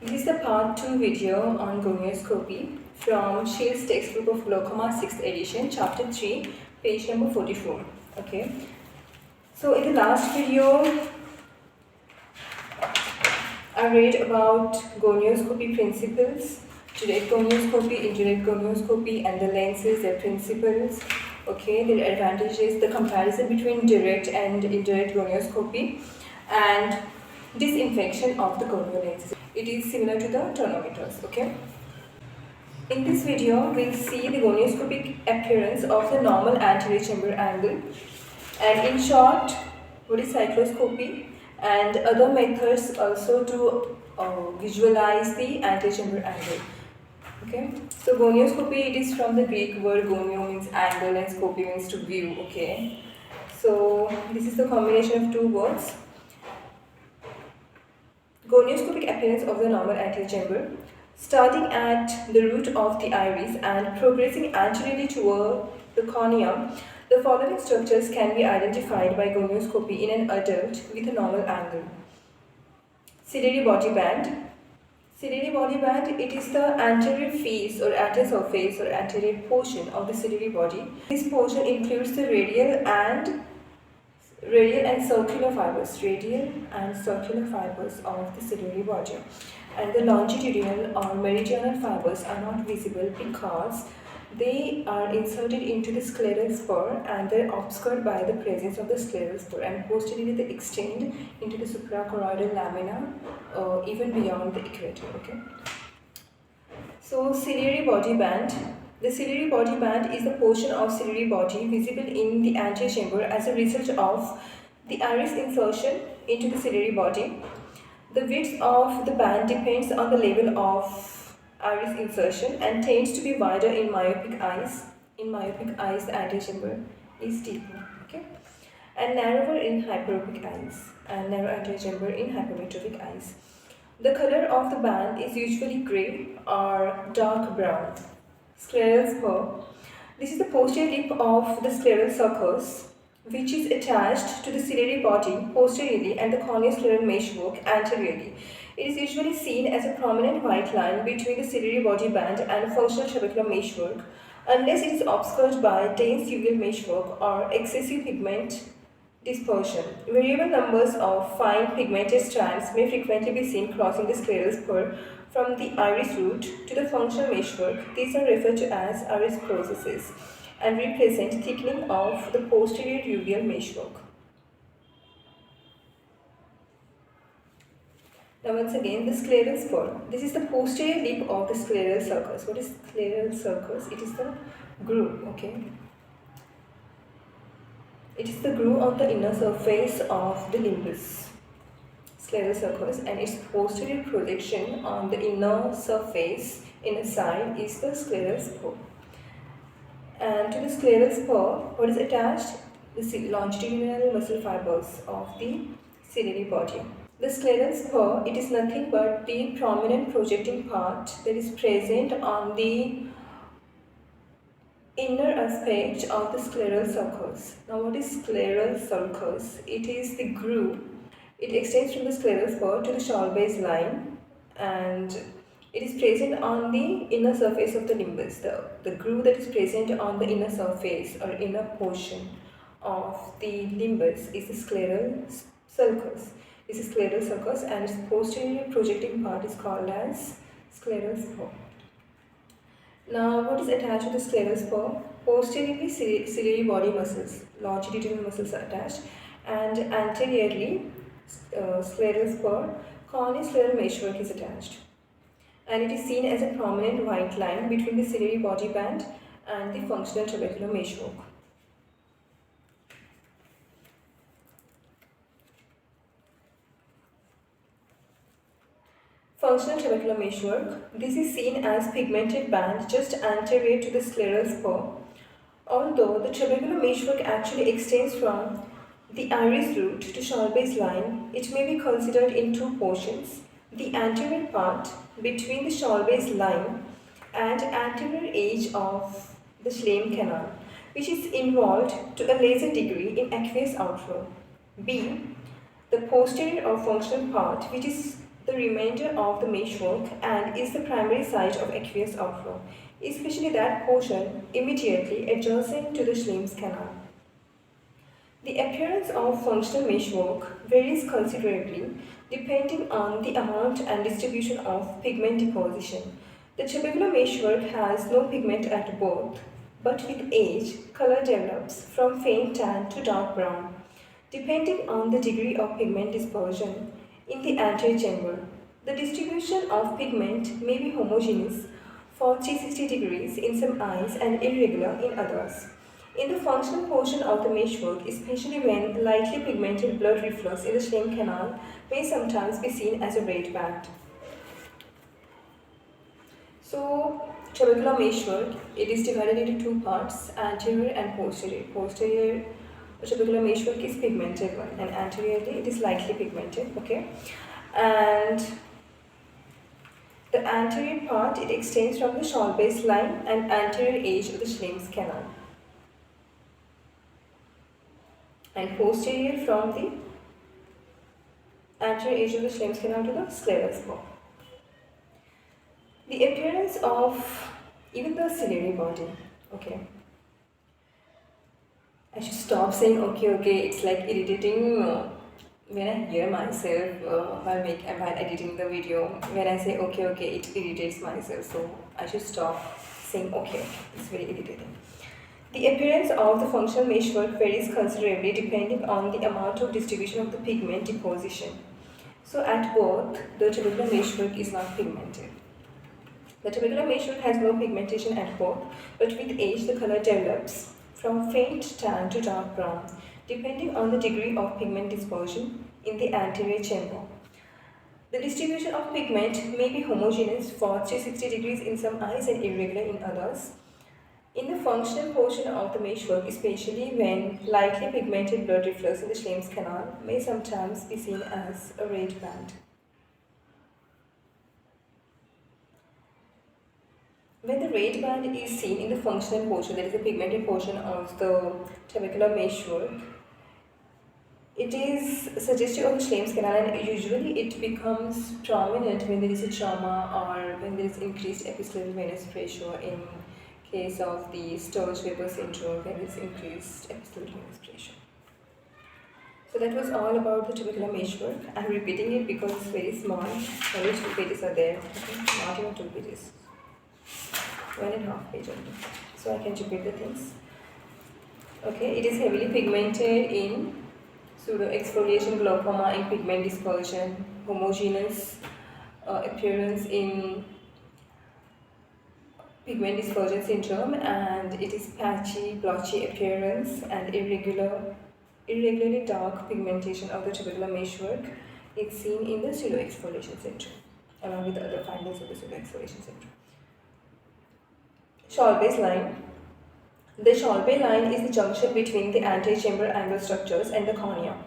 This is the part 2 video on Gonioscopy from Shield's textbook of Glaucoma 6th edition, chapter 3, page number 44. Okay. So in the last video, I read about gonioscopy principles, direct gonioscopy, indirect gonioscopy, and the lenses, their principles, okay, their advantages, the comparison between direct and indirect gonioscopy, and disinfection of the gonio lenses. It is similar to the tonometers, okay. In this video, we'll see the gonioscopic appearance of the normal anterior chamber angle, and in short, what is cycloscopy, and other methods also to visualize the anterior chamber angle. Okay, so gonioscopy, it is from the Greek word gonio means angle and scopy means to view. Okay, so this is the combination of two words. Gonioscopic appearance of the normal anterior chamber, starting at the root of the iris and progressing anteriorly toward the cornea. The following structures can be identified by gonioscopy in an adult with a normal angle. Ciliary body band. Ciliary body band, it is the anterior face or anterior surface or anterior portion of the ciliary body. This portion includes the radial and circular fibers, of the ciliary body, and the longitudinal or meridional fibers are not visible because they are inserted into the scleral spur and they are obscured by the presence of the scleral spur, and posteriorly they extend into the suprachoroidal lamina even beyond the equator. Okay. So ciliary body band. The ciliary body band is the portion of ciliary body visible in the anterior chamber as a result of the iris insertion into the ciliary body. The width of the band depends on the level of iris insertion and tends to be wider in myopic eyes. In myopic eyes, the anterior chamber is deeper, okay, and narrower in hyperopic eyes, and narrow anterior chamber in hypermetropic eyes. The color of the band is usually gray or dark brown. Scleral spur. This is the posterior lip of the scleral sulcus, which is attached to the ciliary body posteriorly and the corneoscleral meshwork anteriorly. It is usually seen as a prominent white line between the ciliary body band and functional trabecular meshwork, unless it is obscured by dense uveal meshwork or excessive pigment dispersion. Variable numbers of fine pigmented strands may frequently be seen crossing the scleral spur from the iris root to the functional meshwork. These are referred to as iris processes and represent thickening of the posterior uveal meshwork. Now once again, the scleral spur. This is the posterior lip of the scleral sulcus. What is scleral sulcus? It is the groove, okay? It is the groove on the inner surface of the limbus, scleral sulcus, and its posterior projection on the inner surface, inner side, is the scleral spur. And to the scleral spur, what is attached? The longitudinal muscle fibers of the ciliary body. The scleral spur, it is nothing but the prominent projecting part that is present on the inner aspect of the scleral sulcus. Now what is scleral sulcus? It is the groove. It extends from the scleral spur to the shawl base line, and it is present on the inner surface of the limbus. The groove that is present on the inner surface or inner portion of the limbus is the scleral sulcus. This is scleral sulcus, and its posterior projecting part is called as scleral spur. Now, what is attached to the scleral spur? Posteriorly, ciliary body muscles, longitudinal muscles are attached, and anteriorly, scleral spur, corneoscleral meshwork is attached. And it is seen as a prominent white line between the ciliary body band and the functional trabecular meshwork. Functional trabecular meshwork. This is seen as pigmented band just anterior to the scleral spur. Although the trabecular meshwork actually extends from the iris root to shawl base line, it may be considered in two portions: the anterior part between the shawl base line and anterior edge of the Schlemm canal, which is involved to a lesser degree in aqueous outflow. B. The posterior or functional part, which is the remainder of the meshwork and is the primary site of aqueous outflow, especially that portion immediately adjacent to the Schlemm's canal. The appearance of functional meshwork varies considerably depending on the amount and distribution of pigment deposition. The tubercular meshwork has no pigment at birth, but with age, color develops from faint tan to dark brown, depending on the degree of pigment dispersion in the anterior chamber. The distribution of pigment may be homogeneous for 360 degrees in some eyes and irregular in others. In the functional portion of the meshwork, especially when lightly pigmented blood reflux in the Schlemm canal may sometimes be seen as a red band. So, tubercular meshwork, it is divided into two parts, anterior and posterior. Posterior tubercular meshwork is pigmented one, and anteriorly it is lightly pigmented, okay? And the anterior part, it extends from the shawl base line and anterior edge of the Schlemm's canal, and posterior from the anterior edge of the Schlemm's canal to the scleral spur. The appearance of even the ciliary body, okay. I should stop saying okay, it's like irritating when I hear myself while editing the video. When I say okay, it irritates myself, so I should stop saying okay, it's very irritating. The appearance of the functional meshwork varies considerably depending on the amount of distribution of the pigment deposition. So at birth, the tubercular meshwork is not pigmented. The tubercular meshwork has no pigmentation at birth, but with age the color develops from faint tan to dark brown, depending on the degree of pigment dispersion in the anterior chamber. The distribution of pigment may be homogeneous for 360 degrees in some eyes and irregular in others. In the functional portion of the meshwork, especially when lightly pigmented blood reflux in the Schlemm's canal may sometimes be seen as a red band. When the red band is seen in the functional portion, that is the pigmented portion of the tubercular meshwork, it is suggestive of the Schlemm's canal, and usually it becomes prominent when there is a trauma or when there is increased episteal venous pressure. In case of the Sturge-Weber syndrome, when there is increased episteal venous pressure. So that was all about the tubercular meshwork. I am repeating it because it's very small. Only 2 pages are there. Okay? Not even 2 pages. 1.5 page only. So I can repeat the things. Okay, it is heavily pigmented in pseudo-exfoliation glaucoma and pigment dispersion, homogeneous appearance in pigment dispersion syndrome, and it is patchy, blotchy appearance and irregularly dark pigmentation of the tubercular meshwork. It's seen in the pseudo-exfoliation syndrome, along with the other findings of the pseudo-exfoliation syndrome. Shawl base line. The shawl base line is the junction between the antechamber angle structures and the cornea.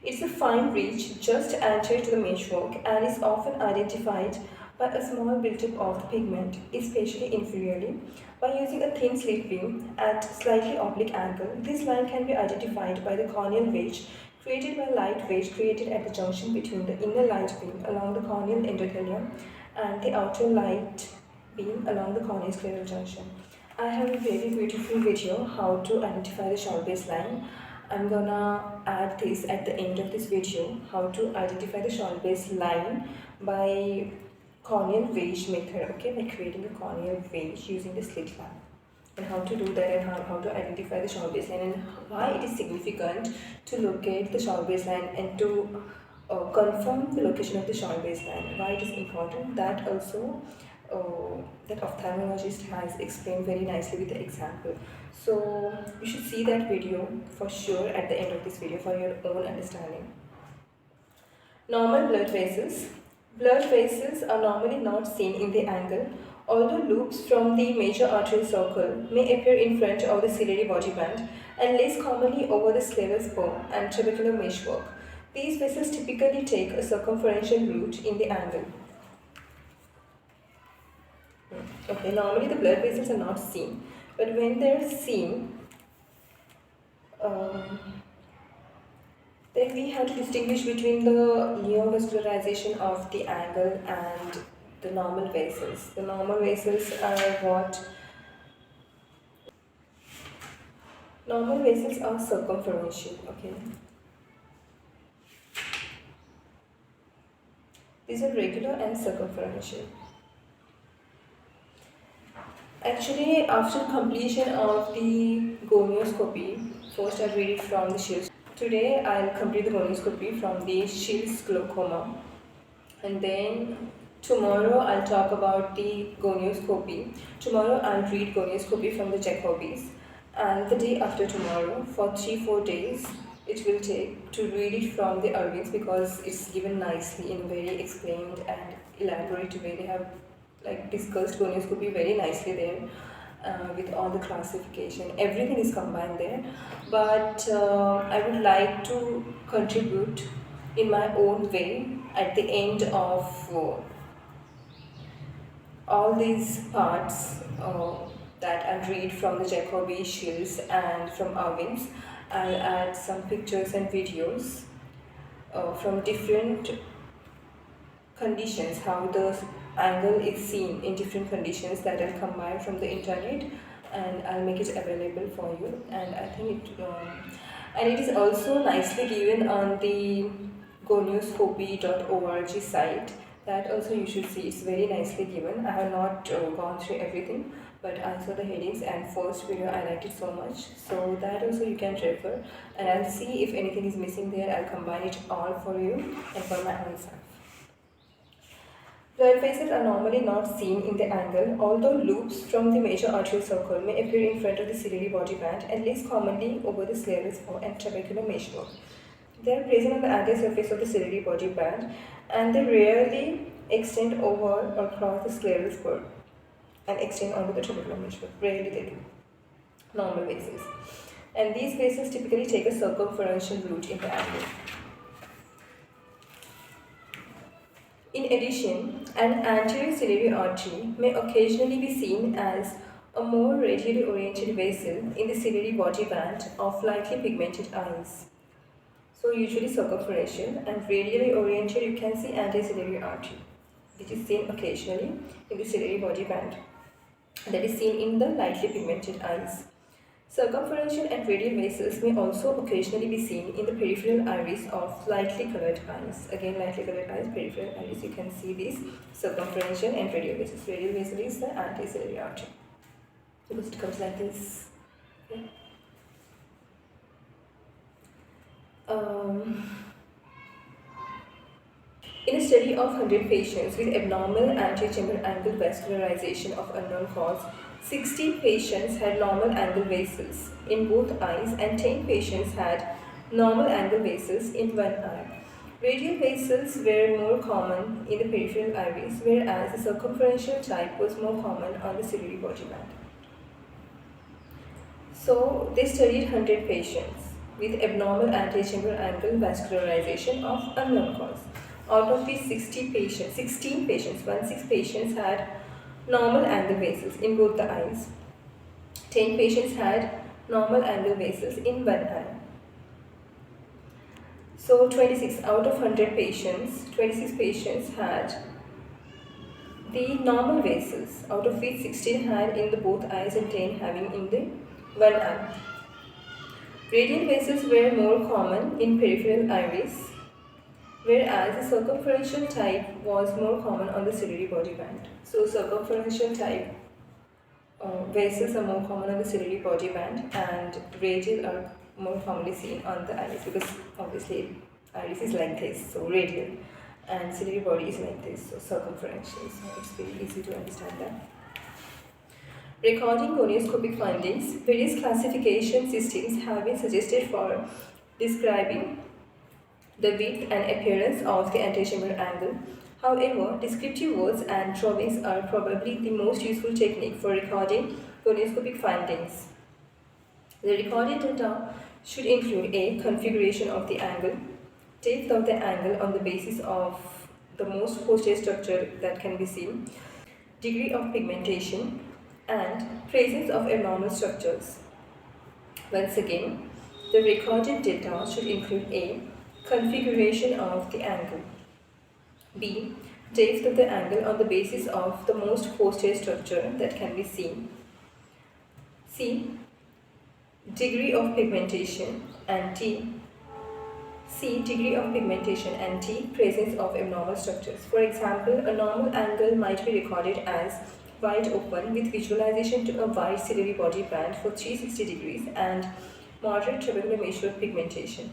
It's a fine ridge just anterior to the meshwork and is often identified by a small buildup of the pigment, especially inferiorly, by using a thin slit beam at slightly oblique angle. This line can be identified by the corneal wedge created by light wedge created at the junction between the inner light beam along the corneal endothelium and the outer light beam along the corneal scleral junction. I have a very beautiful video how to identify the shawl base line. I'm gonna add this at the end of this video, how to identify the shawl base line by corneal wedge method, okay, by creating a corneal wedge using the slit lamp, and how to do that, and how to identify the shawl base line, and why it is significant to locate the shawl base line and to confirm the location of the shawl base line, why it is important. That also that ophthalmologist has explained very nicely with the example. So you should see that video for sure at the end of this video for your own understanding. Normal blood vessels. Blood vessels are normally not seen in the angle, although loops from the major arterial circle may appear in front of the ciliary body band and less commonly over the scleral spur and tubercular meshwork. These vessels typically take a circumferential route in the angle. Okay, normally the blood vessels are not seen, but when they are seen, Then we have to distinguish between the neovascularization of the angle and the normal vessels. The normal vessels are what? Normal vessels are circumferential, okay? These are regular and circumferential. Actually, after completion of the gonioscopy, first I'll read it from the shields. Today I'll complete the gonioscopy from the shields glaucoma, and then tomorrow I'll talk about the gonioscopy. Tomorrow I'll read gonioscopy from the Jacobi's, and the day after tomorrow, for 3-4 days, it will take to read it from the Irvings because it's given nicely in a very explained and elaborate way. They have like discussed gonioscopy very nicely there. With all the classification, everything is combined there. But I would like to contribute in my own way at the end of all these parts that I read from the Jacobi Shields and from Irving's. I'll add some pictures and videos from different conditions, how the angle is seen in different conditions that I'll combine from the internet, and I'll make it available for you. And I think and it is also nicely given on the gonioscopy.org site. That also you should see, it's very nicely given. I have not gone through everything, but I saw the headings and first video I liked it so much, so that also you can refer, and I'll see if anything is missing there. I'll combine it all for you and for my own self. Blood vessels are normally not seen in the angle, although loops from the major arterial circle may appear in front of the ciliary body band and less commonly over the scleral spur and trabecular meshwork. They are present on the anterior surface of the ciliary body band, and they rarely extend over or cross the scleral spur and extend onto the trabecular meshwork. Rarely they do. Normal vessels. And these vessels typically take a circumferential route in the angle. In addition, an anterior ciliary artery may occasionally be seen as a more radially oriented vessel in the ciliary body band of lightly pigmented eyes. So usually circumferential, and radially oriented you can see anterior ciliary artery, which is seen occasionally in the ciliary body band, that is seen in the lightly pigmented eyes. Circumferential and radial vessels may also occasionally be seen in the peripheral iris of lightly colored eyes. Again, lightly colored eyes, peripheral iris, you can see these circumferential and radial vessels. Radial vessel is the anticiliary artery because it comes like this. Okay. In a study of 100 patients with abnormal antechamber angle vascularization of unknown cause, 60 patients had normal angle vessels in both eyes and 10 patients had normal angle vessels in one eye. Radial vessels were more common in the peripheral iris, whereas the circumferential type was more common on the ciliary body band. So, they studied 100 patients with abnormal antechamber angle vascularization of unknown cause. Out of these 16 patients had normal angle vessels in both the eyes. 10 patients had normal angle vessels in one eye. So 26 out of 100 patients, 26 patients had the normal vessels, out of which 16 had in the both eyes and 10 having in the one eye. Radial vessels were more common in peripheral iris, whereas the circumferential type was more common on the ciliary body band. So circumferential type vessels are more common on the ciliary body band, and radial are more commonly seen on the iris, because obviously iris is like this, so radial, and ciliary body is like this, so circumferential. So it's very easy to understand that. Recording gonioscopic findings, various classification systems have been suggested for describing the width and appearance of the antechamber angle. However, descriptive words and drawings are probably the most useful technique for recording gonioscopic findings. The recorded data should include a configuration of the angle, depth of the angle on the basis of the most posterior structure that can be seen, degree of pigmentation, and presence of abnormal structures. Once again, the recorded data should include a Configuration of the angle. B. Depth of the angle on the basis of the most posterior structure that can be seen. C. Degree of pigmentation, and D. C. Degree of pigmentation, and D. Presence of abnormal structures. For example, a normal angle might be recorded as wide open with visualization to a wide ciliary body band for 360 degrees and moderate trabecular measure of pigmentation.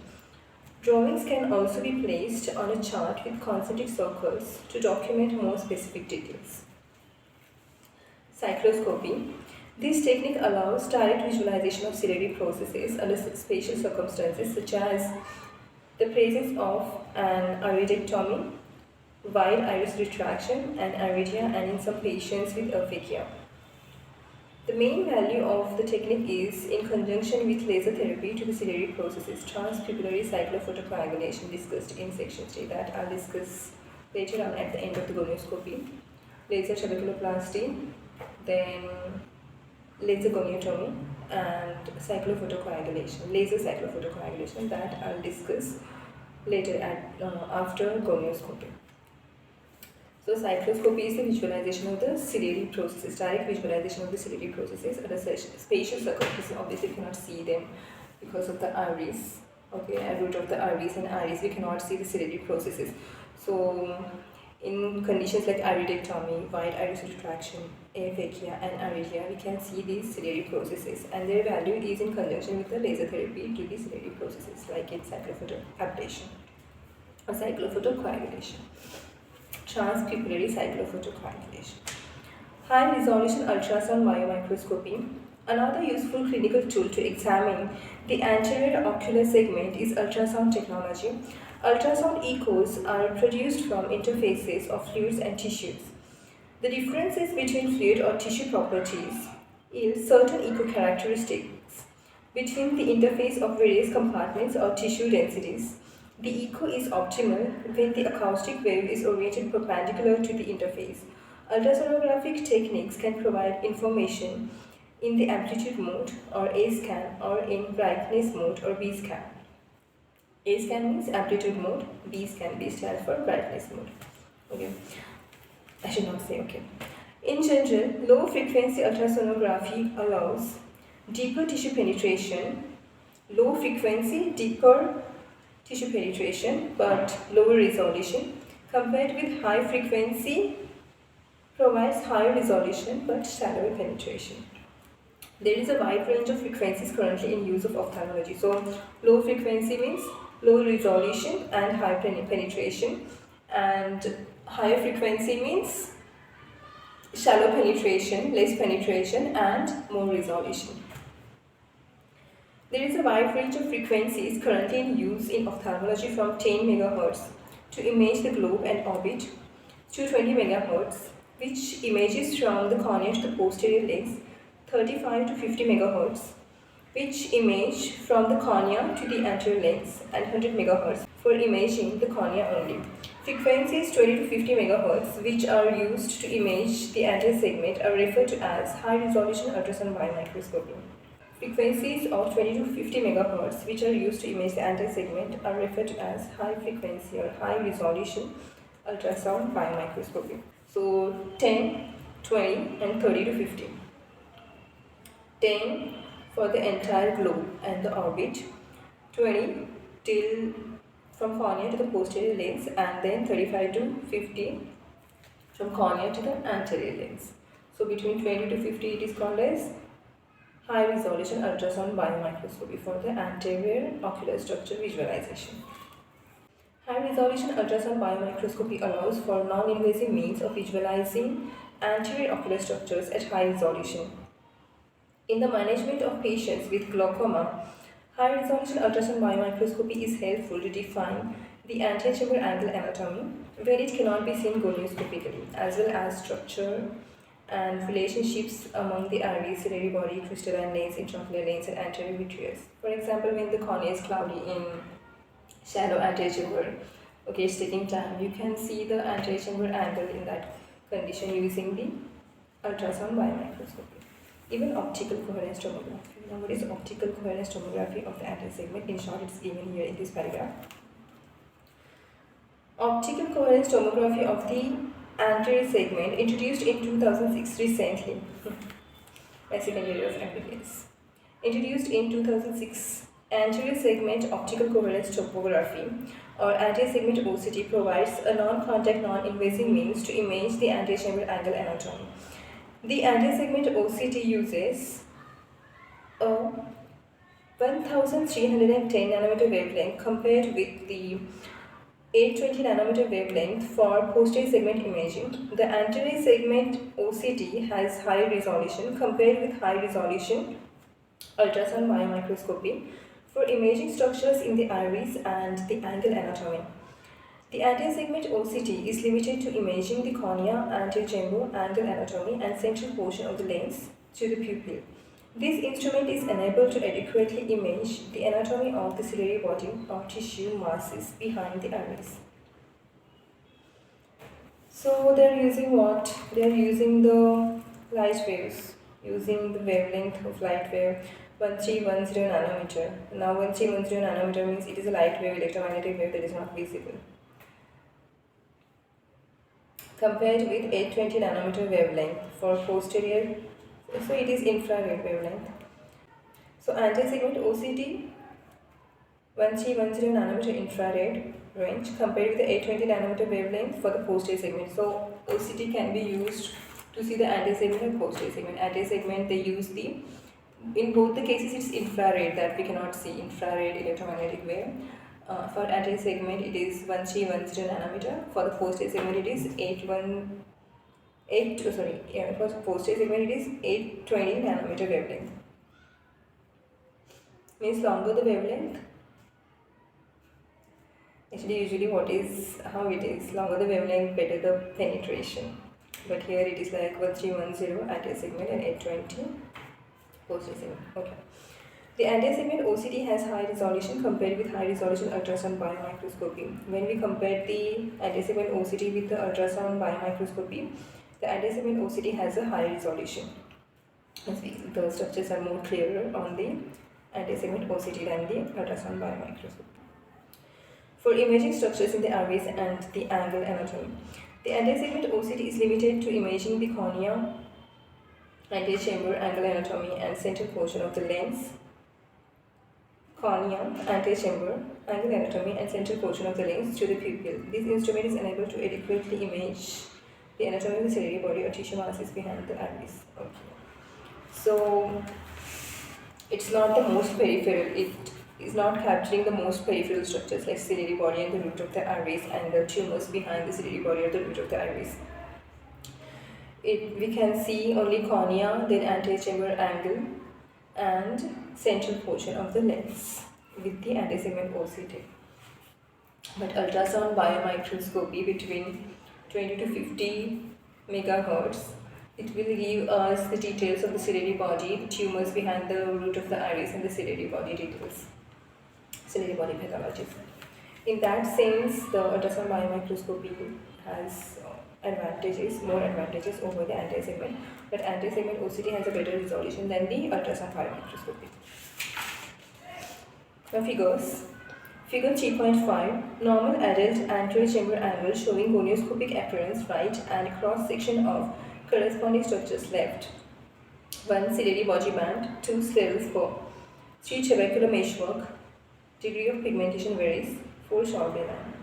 Drawings can also be placed on a chart with concentric circles to document more specific details. Cycloscopy. This technique allows direct visualization of ciliary processes under spatial circumstances such as the presence of an iridectomy, wide iris retraction, and iridia, and in some patients with aphakia. The main value of the technique is in conjunction with laser therapy to the ciliary processes, transpupillary cyclophotocoagulation discussed in section 3 that I'll discuss later on at the end of the gonioscopy, laser trabeculoplasty, then laser goniotomy, and cyclophotocoagulation, laser cyclophotocoagulation that I'll discuss later after gonioscopy. So cycloscopy is the visualization of the ciliary processes, direct visualization of the ciliary processes at a spatial circumference. Obviously we cannot see them because of the iris, okay, at root of the iris and iris we cannot see the ciliary processes. So in conditions like iridectomy, wide iris retraction, aphakia and iridia, we can see these ciliary processes, and their value is in conjunction with the laser therapy to the ciliary processes like in cyclophotoablation or cyclophotocoagulation. Transpupillary cyclophotocoagulation. High resolution ultrasound biomicroscopy. Another useful clinical tool to examine the anterior ocular segment is ultrasound technology. Ultrasound echoes are produced from interfaces of fluids and tissues. The differences between fluid or tissue properties yield certain echo characteristics between the interface of various compartments or tissue densities. The echo is optimal when the acoustic wave is oriented perpendicular to the interface. Ultrasonographic techniques can provide information in the amplitude mode or A-scan or in brightness mode or B-scan. A-scan means amplitude mode, B-scan, B stands for brightness mode. Okay, I should not say okay. In general, low frequency ultrasonography allows deeper tissue penetration, low frequency, deeper tissue penetration but lower resolution, compared with high frequency provides higher resolution but shallower penetration. There is a wide range of frequencies currently in use of ophthalmology. So low frequency means low resolution and high penetration, and higher frequency means shallow penetration, less penetration and more resolution. There is a wide range of frequencies currently in use in ophthalmology from 10 MHz to image the globe and orbit to 20 MHz, which images from the cornea to the posterior lens, 35 to 50 MHz, which image from the cornea to the anterior lens, and 100 MHz for imaging the cornea only. Frequencies 20 to 50 MHz, which are used to image the anterior segment, are referred to as high-resolution ultrasound biomicroscopy. Frequencies of 20 to 50 MHz, which are used to image the anterior segment, are referred to as high-frequency or high-resolution ultrasound biomicroscopy. So 10, 20 and 30 to 50. 10 for the entire globe and the orbit, 20 till from cornea to the posterior lens, and then 35 to 50 from cornea to the anterior lens. So between 20 to 50 it is called as high resolution ultrasound biomicroscopy for the anterior ocular structure visualization. High resolution ultrasound biomicroscopy allows for non-invasive means of visualizing anterior ocular structures at high resolution. In the management of patients with glaucoma, high resolution ultrasound biomicroscopy is helpful to define the antechamber angle anatomy when it cannot be seen gonioscopically, as well as structure and relationships among the iris, ciliary body, crystalline lens, intraocular lens, and anterior vitreous. For example, when the cornea is cloudy in shallow anterior chamber, okay, it's taking time, you can see the anterior chamber angle in that condition using the ultrasound biomicroscopy. Even optical coherence tomography. Now, what is optical coherence tomography of the anterior segment? In short, it's given here in this paragraph. Optical coherence tomography of the anterior segment introduced in 2006 recently. My second year of MBBS. Introduced in 2006, anterior segment optical coherence topography or anterior segment OCT provides a non-contact, non-invasive means to image the anterior chamber angle anatomy. The anterior segment OCT uses a 1310 nanometer wavelength compared with the 820 nanometer wavelength for posterior segment imaging. The anterior segment OCT has high resolution compared with high resolution ultrasound biomicroscopy for imaging structures in the iris and the angle anatomy. The anterior segment OCT is limited to imaging the cornea, anterior chamber, angle anatomy, and central portion of the lens to the pupil. This instrument is unable to adequately image the anatomy of the ciliary body or tissue masses behind the iris. So they are using what? They are using the light waves, using the wavelength of light wave 1310 nanometer. Now 1310 nanometer means it is a light wave, electromagnetic wave that is not visible. Compared with 820 nanometer wavelength for posterior, so it is infrared wavelength. So anti-segment OCT 1310 nanometer infrared range compared with the 820 nanometer wavelength for the posterior segment. So OCT can be used to see the anti-segment and posterior segment. Anti-segment they use the, in both the cases it's infrared that we cannot see, infrared electromagnetic wave. For anterior segment it is 1310 nanometer. For the posterior segment it is for posterior segment it is 820 nanometer wavelength. Means longer the wavelength. Actually usually how it is, longer the wavelength better the penetration. But here it is like 1310 anterior segment and 820 posterior segment. Okay. The anterior segment OCT has high resolution compared with high resolution ultrasound biomicroscopy. When we compare the anterior segment OCT with the ultrasound biomicroscopy, the anterior segment OCT has a high resolution. The structures are more clearer on the anterior segment OCT than the ultrasound biomicroscopy. For imaging structures in the iris and the angle anatomy, the anterior segment OCT is limited to imaging the cornea, anterior chamber, angle anatomy, and central portion of the lens. Cornea, anterior chamber, angle anatomy, and central portion of the lens to the pupil. This instrument is unable to adequately image the anatomy of the ciliary body or tissue masses behind the iris. Okay. So it's not the most peripheral. It is not capturing the most peripheral structures like ciliary body and the root of the iris and the tumors behind the ciliary body or the root of the iris. We can see only cornea, then anterior chamber angle, and central portion of the lens with the anterior segment OCT. But ultrasound biomicroscopy between 20 to 50 megahertz, it will give us the details of the ciliary body, the tumors behind the root of the iris, and the ciliary body details, ciliary body pathology. In that sense, the ultrasound biomicroscopy has more advantages over the anterior segment, but anterior segment OCT has a better resolution than the ultrasound biomicroscopy. Now figures. Figure 3.5, normal adult anterior chamber angle showing gonioscopic appearance right and cross section of corresponding structures left. 1 ciliary body band, 2 scleral spur, 3 trabecular meshwork, degree of pigmentation varies, 4 Chauvet line.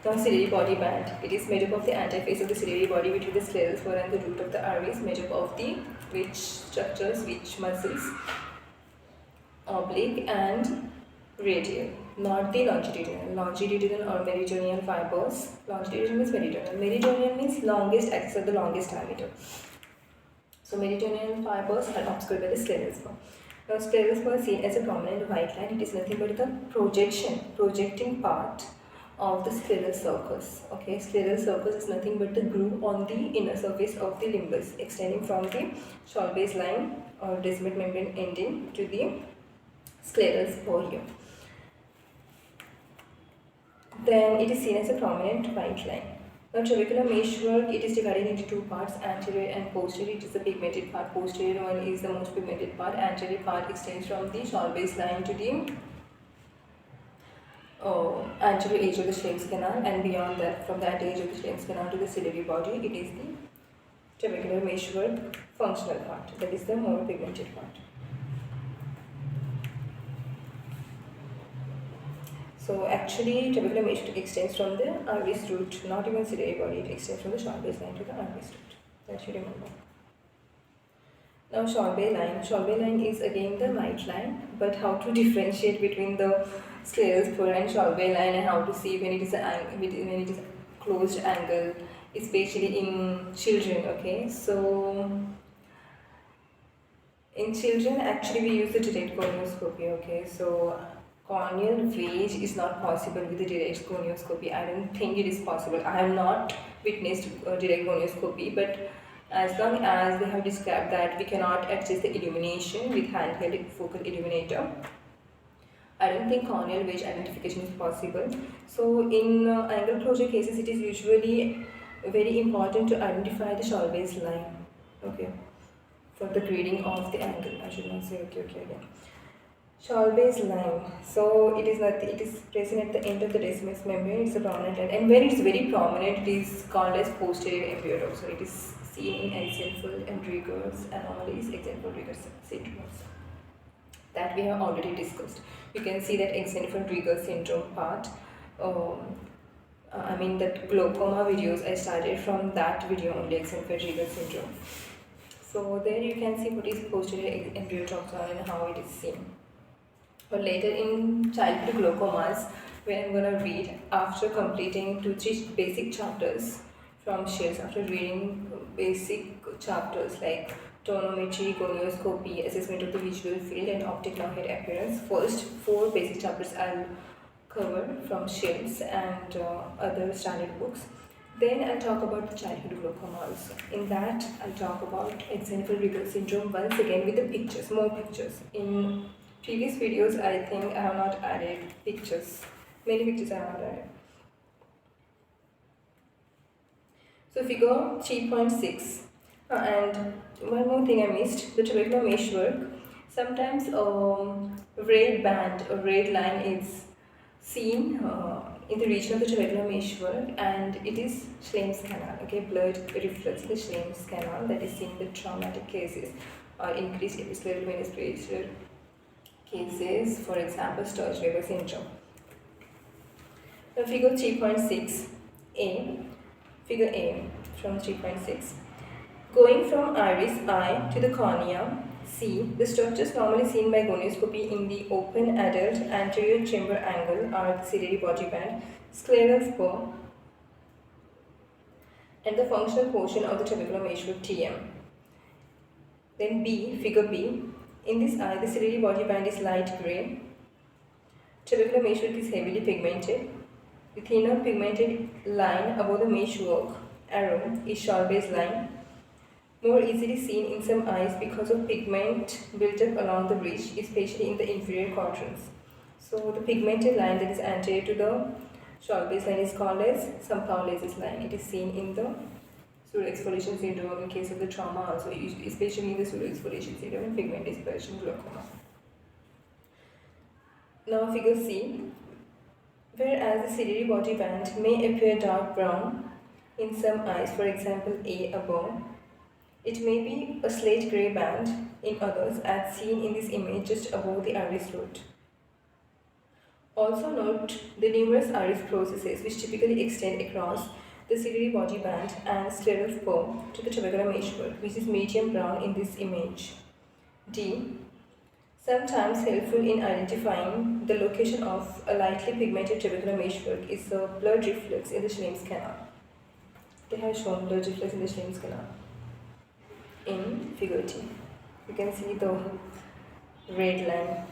Now ciliary body band, it is made up of the antiface of the ciliary body between the scleral spur and the root of the iris, made up of the which structures, which muscles, oblique and radial, not the longitudinal. Longitudinal or meridional fibers. Longitudinal means meridional. Meridional means longest axis of the longest diameter. So meridional fibers are obscured by the scleral spur. Now scleral spur is seen as a prominent white line. It is nothing but the projecting part of the scleral sulcus. Okay, scleral sulcus is nothing but the groove on the inner surface of the limbus, extending from the Chauvet line or descemet membrane ending to the scleral spur here. Then it is seen as a prominent white line. Now trabecular meshwork, it is divided into two parts, anterior and posterior. It is the pigmented part. Posterior one is the most pigmented part. Anterior part extends from the Chauvet line to the anterior edge of the Schlemm's canal, and beyond that, from the anterior edge of the Schlemm's canal to the ciliary body, it is the trabecular meshwork functional part, that is the more pigmented part. So actually, trabecular meshwork extends from the iris root, not even ciliary body, it extends from the Schwalbe's line to the iris root. That you remember. Now Schwalbe line is again the white line, but how to differentiate between the scleral spur and Schwalbe line, and how to see when it is a closed angle, especially in children. Okay, so in children actually we use the direct gonioscopy. Okay, so corneal wedge is not possible with the direct gonioscopy. I don't think it is possible. I have not witnessed direct gonioscopy, but as long as they have described that we cannot adjust the illumination with handheld focal illuminator, I don't think corneal wedge identification is possible. So in angle closure cases, it is usually very important to identify the Schwalbe's line. Okay, for the grading of the angle. I should not say okay again. Schwalbe's line. So it is present at the end of the decimus membrane. It's a prominent line, and when it's very prominent, it is called as posterior embryo. So it is seen in Axenfeld and Rieger's anomalies, Axenfeld Rieger syndromes that we have already discussed. You can see that Axenfeld Rieger syndrome part. I mean that glaucoma videos, I started from that video only, Axenfeld Rieger syndrome. So there you can see what is posterior embryo toxon and how it is seen. But later in childhood glaucomas, when I'm going to read after completing 2-3 basic chapters from Shields, after reading basic chapters like tonometry, gonioscopy, assessment of the visual field, and optic head appearance, first 4 basic chapters I'll cover from Shields and other standard books. Then I'll talk about the childhood glaucoma also. In that, I'll talk about Axenfeld Rieger syndrome once again with the pictures, more pictures. In previous videos, I think I have not added pictures. Many pictures I have not added. So figure 3.6. And one more thing I missed, the trabecular meshwork. Sometimes red band or red line is seen in the region of the trabecular meshwork, and it is Schlemm's canal. Okay, blood reflux in the Schlemm's canal that is seen in the traumatic cases or increased episcleral venous pressure cases, for example, Sturge-Weber syndrome. Now figure 3.6a, figure A from 3.6. Going from iris eye to the cornea, C, the structures normally seen by gonioscopy in the open adult anterior chamber angle are the ciliary body band, scleral spur, and the functional portion of the trabecular meshwork TM. Then B, figure B. In this eye, the ciliary body band is light grey. Trabecular meshwork is heavily pigmented. The thinner pigmented line above the meshwork arrow is Schwalbe's line, more easily seen in some eyes because of pigment built up along the bridge, especially in the inferior quadrants. So the pigmented line that is anterior to the Schwalbe's line is called as Saint-Paul's line. It is seen in the pseudoexfoliation syndrome in case of the trauma also, especially in the pseudoexfoliation syndrome and pigment dispersion glaucoma. Now figure C. Whereas the ciliary body band may appear dark brown in some eyes, for example A above, it may be a slate grey band in others as seen in this image just above the iris root. Also note the numerous iris processes which typically extend across the ciliary body band and scleral spur to the trabecular meshwork, which is medium brown in this image. D. Sometimes helpful in identifying the location of a lightly pigmented trabecular meshwork is a blood reflux in the Schlemm's canal. They have shown blood reflux in the Schlemm's canal in figure T. You can see the red line.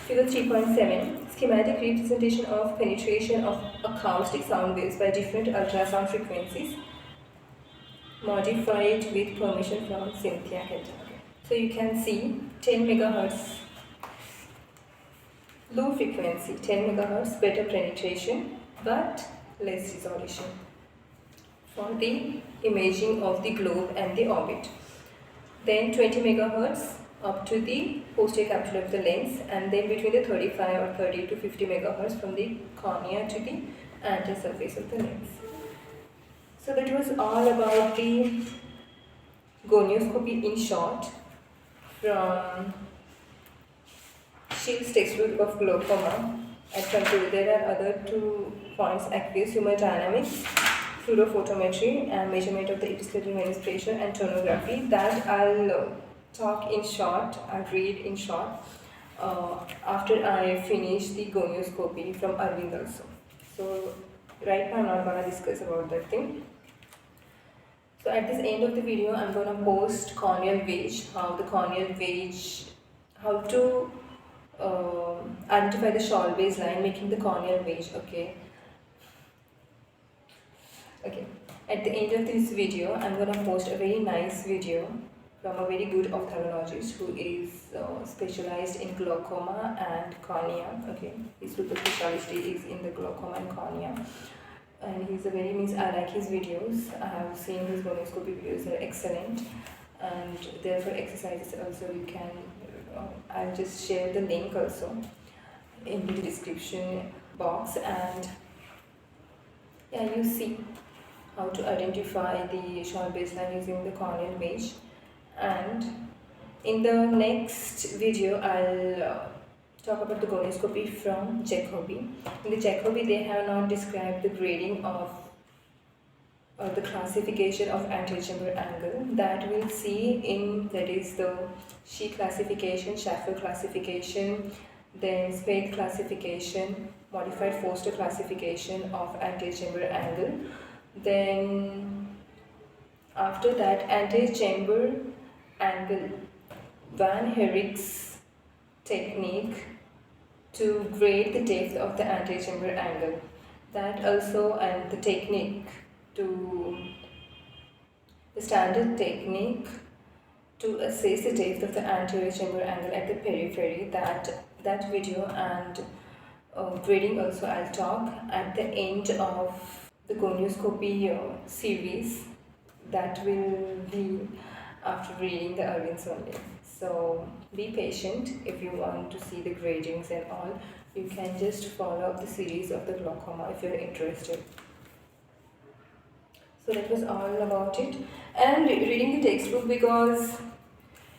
Figure 3.7, schematic representation of penetration of acoustic sound waves by different ultrasound frequencies, modified with permission from Cynthia Kentucky. So you can see 10 MHz low frequency, 10 MHz better penetration but less resolution for the imaging of the globe and the orbit. then 20 megahertz up to the posterior capsule of the lens, and then between the 35 or 30 to 50 megahertz from the cornea to the anterior surface of the lens. So that was all about the gonioscopy in short from Shields' textbook of glaucoma. I conclude there are other 2 points: aqueous humor dynamics, fluorophotometry, and measurement of the episkeletal menstruation and tonography. That I'll talk in short, I'll read in short after I finish the gonioscopy from Arvind also. So right now I'm not gonna discuss about that thing. So at this end of the video, I'm gonna post corneal wedge, how to identify the Schwalbe's line, making the corneal wedge. Okay. At the end of this video, I'm gonna post a very nice video from a very good ophthalmologist who is specialized in glaucoma and cornea. Okay, his super specialty is in the glaucoma and cornea, and he's a very I like his videos. I have seen his gonioscopy videos; they're excellent, and therefore exercises also you can. I'll just share the link also in the description box, and yeah, you see how to identify the Schwalbe's line using the corneal wedge. And in the next video, I'll talk about the gonioscopy from Jacobi. In the Jacobi, they have not described the grading of the classification of anterior chamber angle. That we'll see in, that is the sheet classification, Schaffer classification, then Spade classification, modified Foster classification of anterior chamber angle. Then after that, anterior chamber angle, Van Herrick's technique to grade the depth of the anterior chamber angle. That also, and the technique to, the standard technique to assess the depth of the anterior chamber angle at the periphery. That video and grading also I'll talk at the end of the gonioscopy series. That will be after reading the Arvind's only. So be patient. If you want to see the gradings and all, you can just follow up the series of the glaucoma if you're interested. So that was all about it. And reading the textbook, because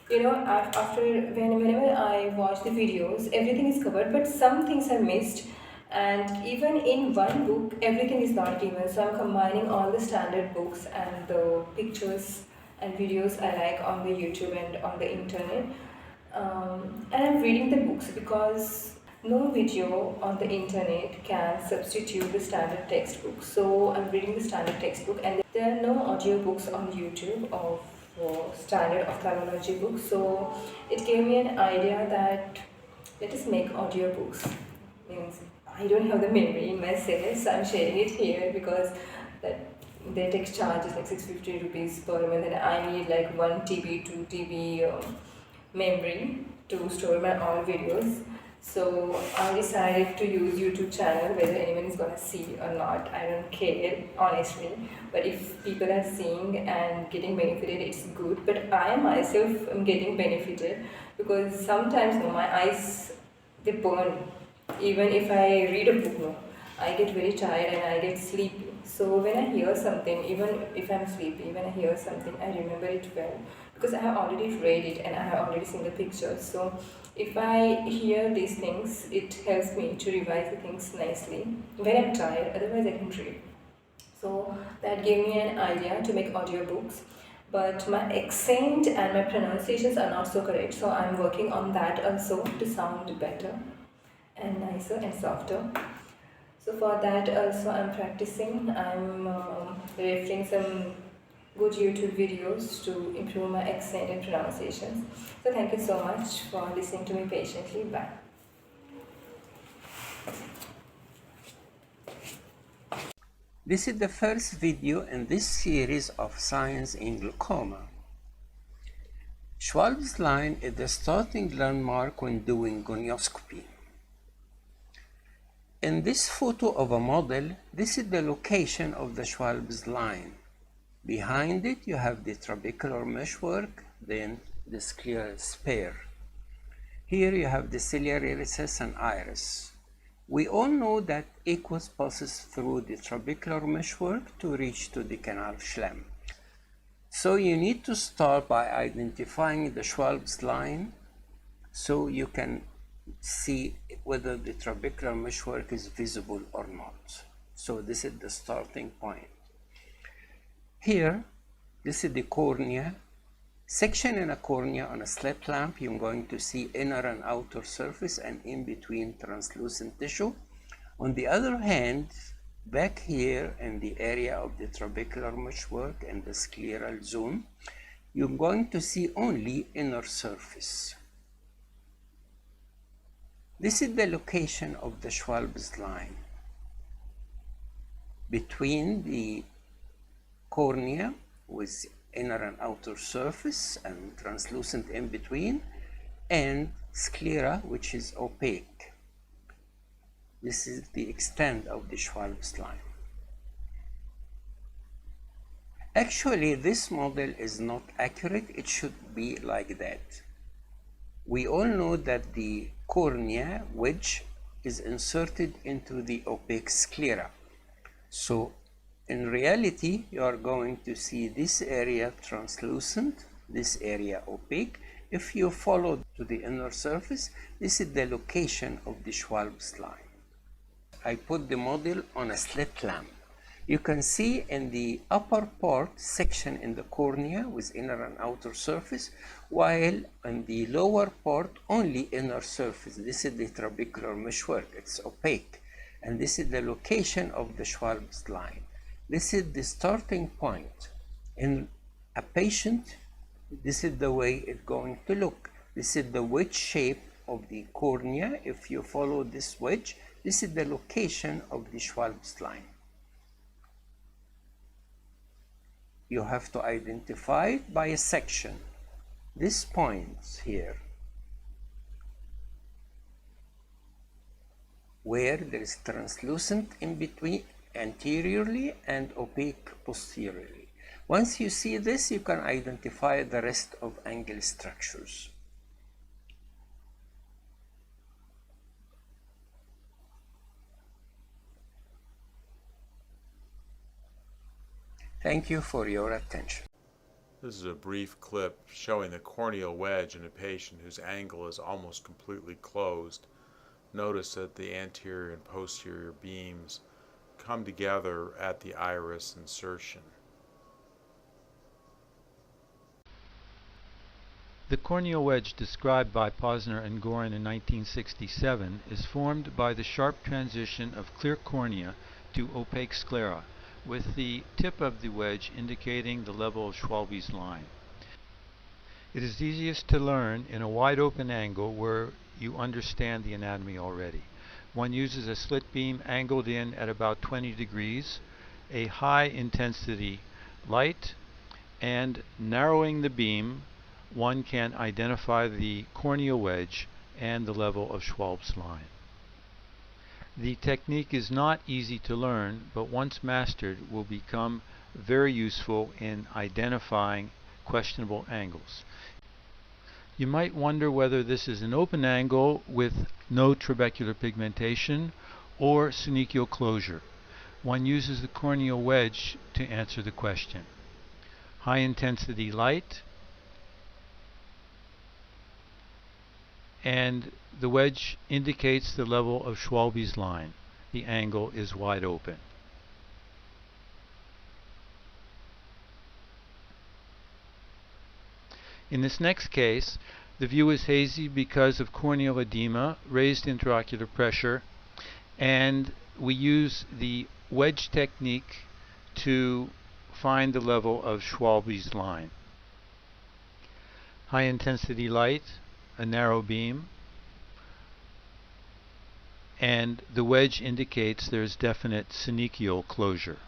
after whenever I watch the videos, everything is covered, but some things are missed. And even in one book, everything is not given. So I'm combining all the standard books and the pictures and videos I like on the YouTube and on the internet. And I'm reading the books because no video on the internet can substitute the standard textbook. So I'm reading the standard textbook, and there are no audiobooks on YouTube of standard ophthalmology books. So it gave me an idea that let us make audiobooks. Means I don't have the memory in my cells, so I'm sharing it here because their text charge is like 650 rupees per month, and I need like 1 TB, 2 TB memory to store my all videos. So I decided to use YouTube channel, whether anyone is gonna see or not, I don't care honestly. But if people are seeing and getting benefited, it's good. But I myself am getting benefited because sometimes my eyes, they burn. Even if I read a book, I get very tired and I get sleepy. So when I hear something, even if I'm sleepy, when I hear something, I remember it well because I have already read it and I have already seen the pictures. So if I hear these things, it helps me to revise the things nicely when I'm tired, otherwise I can read. So that gave me an idea to make audiobooks. But my accent and my pronunciations are not so correct, so I'm working on that also to sound better and nicer and softer. So for that also I'm practicing. I'm referring some good YouTube videos to improve my accent and pronunciations. So thank you so much for listening to me patiently. Bye. This is the first video in this series of Science in Glaucoma. Schwalbe's line is the starting landmark when doing gonioscopy. In this photo of a model, this is the location of the Schwalbe's line. Behind it, you have the trabecular meshwork, than the scleral sphere. Here you have the ciliary recess and iris. We all know that aqueous passes through the trabecular meshwork to reach to the canal schlemm. So you need to start by identifying the Schwalb's line so you can see whether the trabecular meshwork is visible or not. So this is the starting point. Here, this is the cornea. Section in a cornea on a slit lamp, you're going to see inner and outer surface and in between translucent tissue. On the other hand, back here in the area of the trabecular meshwork and the scleral zone, you're going to see only inner surface. This is the location of the Schwalb's line between the cornea with inner and outer surface and translucent in between, and sclera, which is opaque. This is the extent of the Schwalb's line. Actually, this model is not accurate. It should be like that. We all know that the cornea wedge is inserted into the opaque sclera. So in reality, you are going to see this area translucent, this area opaque. If you follow to the inner surface, this is the location of the Schwalb's line. I put the model on a slit lamp. You can see in the upper part section in the cornea with inner and outer surface, while in the lower part only inner surface. This is the trabecular meshwork. It's opaque. And this is the location of the Schwalb's line. This is the starting point. In a patient, this is the way it's going to look. This is the wedge shape of the cornea. If you follow this wedge, this is the location of the Schwalb's line. You have to identify it by a section. This point here, where there is translucent in between anteriorly and opaque posteriorly. Once you see this, you can identify the rest of angle structures. Thank you for your attention. This is a brief clip showing the corneal wedge in a patient whose angle is almost completely closed. Notice that the anterior and posterior beams come together at the iris insertion. The corneal wedge described by Posner and Gorin in 1967 is formed by the sharp transition of clear cornea to opaque sclera, with the tip of the wedge indicating the level of Schwalbe's line. It is easiest to learn in a wide open angle where you understand the anatomy already. One uses a slit beam angled in at about 20 degrees, a high intensity light, and narrowing the beam, one can identify the corneal wedge and the level of Schwalbe's line. The technique is not easy to learn, but once mastered will become very useful in identifying questionable angles. You might wonder whether this is an open angle with no trabecular pigmentation or synechial closure. One uses the corneal wedge to answer the question. High intensity light, and the wedge indicates the level of Schwalbe's line. The angle is wide open. In this next case, the view is hazy because of corneal edema, raised intraocular pressure, and we use the wedge technique to find the level of Schwalbe's line. High intensity light, a narrow beam, and the wedge indicates there's definite synechial closure.